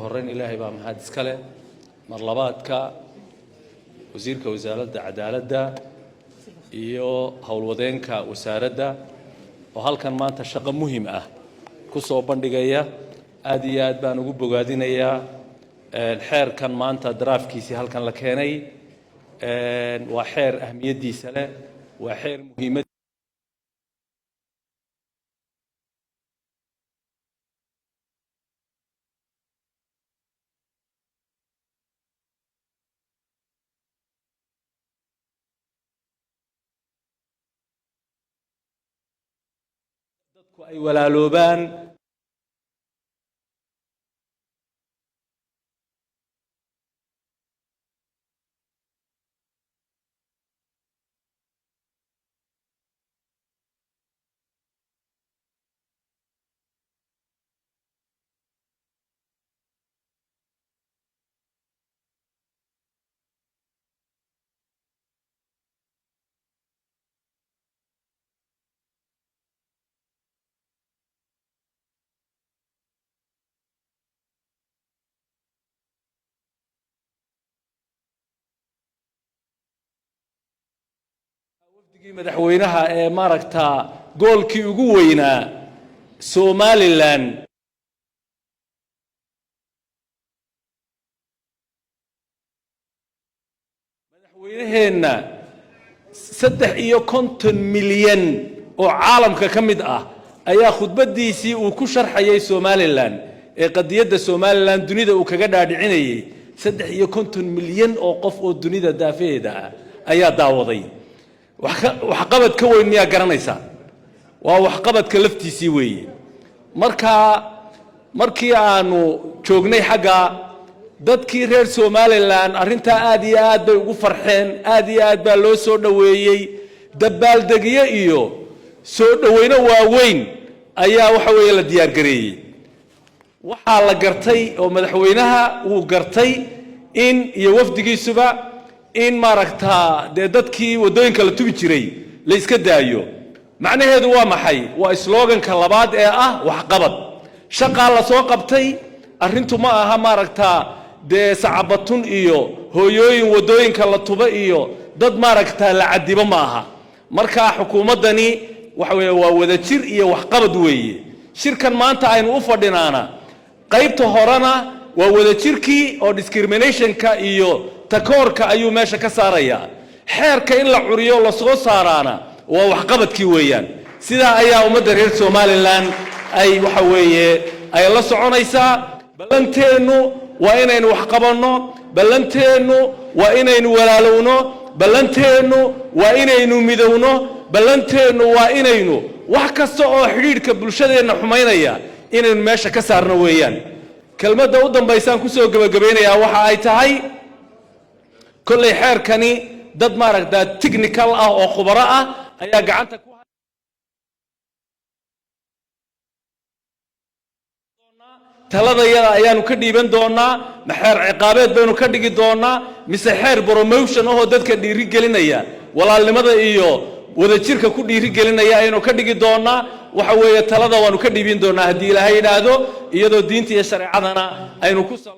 horreyn ilaahay baa mahad iska leh mar labaadka wasiirka wasaaradda cadaaladda iyo howlwadeenka wasaaradda oo halkan maanta shaqo muhiim ah ku soo bandhigaya aad iyo aad baan ugu bogaadinayaa xeerkan maanta draafkiisii halkan la keenay waa xeer ahmiyadiisa leh waa xeer muhiimad dadku ay walaaloobaan madaxweynaha ee maaragta goolkii ugu weynaa Somaliland madaxweynaheena 350 milyan oo caalamka ka mid ah ayaa khudbadiisii uu ku sharxayay Somaliland ee qadiyadda Somaliland dunida uu kaga dhaadhicinayay 350 milyan oo qof oo dunida daafeeda ayaa daawaday waxqabad ka weyn miyaa garanaysaa waa waxqabadka laftiisii weeye markii aanu joognay xagga dadkii reer Somaliland arinta aad iyo aad bay ugu farxeen aad iyo aad baa loo soo dhaweeyay dabaaldegiyo iyo soo dhaweyno waaweyn ayaa waxa weeye la diyaar gareeyay waxaa la gartay oo madaxweynaha uu gartay in iyo wafdigiisuba in maaragta dadkii wadooyinka la tubi jiray la iska daayo macnaheedu waa maxay waa sloganka labaad ee ah waxqabad shaqa la soo qabtay arintu ma aha maaragta sacabatun iyo hooyooyin wadooyinka la tuba iyo dad maaragta la cadiba ma aha marka xukuumadani waxa weeye waa wada jir iyo waxqabad weeye shirkan maanta aynu u fadhinaana qaybta horena waa wada jirkii oo discriminationka iyo takoorka ayuu meesha ka saaraya xeerka in la curiyo la soo saaraana waa waxqabadkii weeyaan sidaa ayaa ummadda reer Somaliland ay waxa weeye ay la soconaysaa ballanteenu waa inaynu wax qabanno ballanteenu waa inaynu walaalowno ballanteenu waa inaynu midowno ballanteenu waa inaynu wax kasta oo xiriirka bulshadeena xumaynaya inaynu meesha ka saarno weeyaan kelmadda u dambaysan ku soo gabagabeynaya waxa ay tahay كل حير كني ضد مارك ده تكنيكال أو خبراء أيها قعنتك ثلاثة أيام كدي بندونا محر عقابات بينو كدي دونا مسحر بروموشن هو ضد كدي رجالنا يا ولا لماذا إياه وده شركة كدي رجالنا يا إنه كدي دونا وحوي ثلاثة وانو كدي بندونا هدي لهاي نادو يدو دينتي الشرع عنا أينو كوسا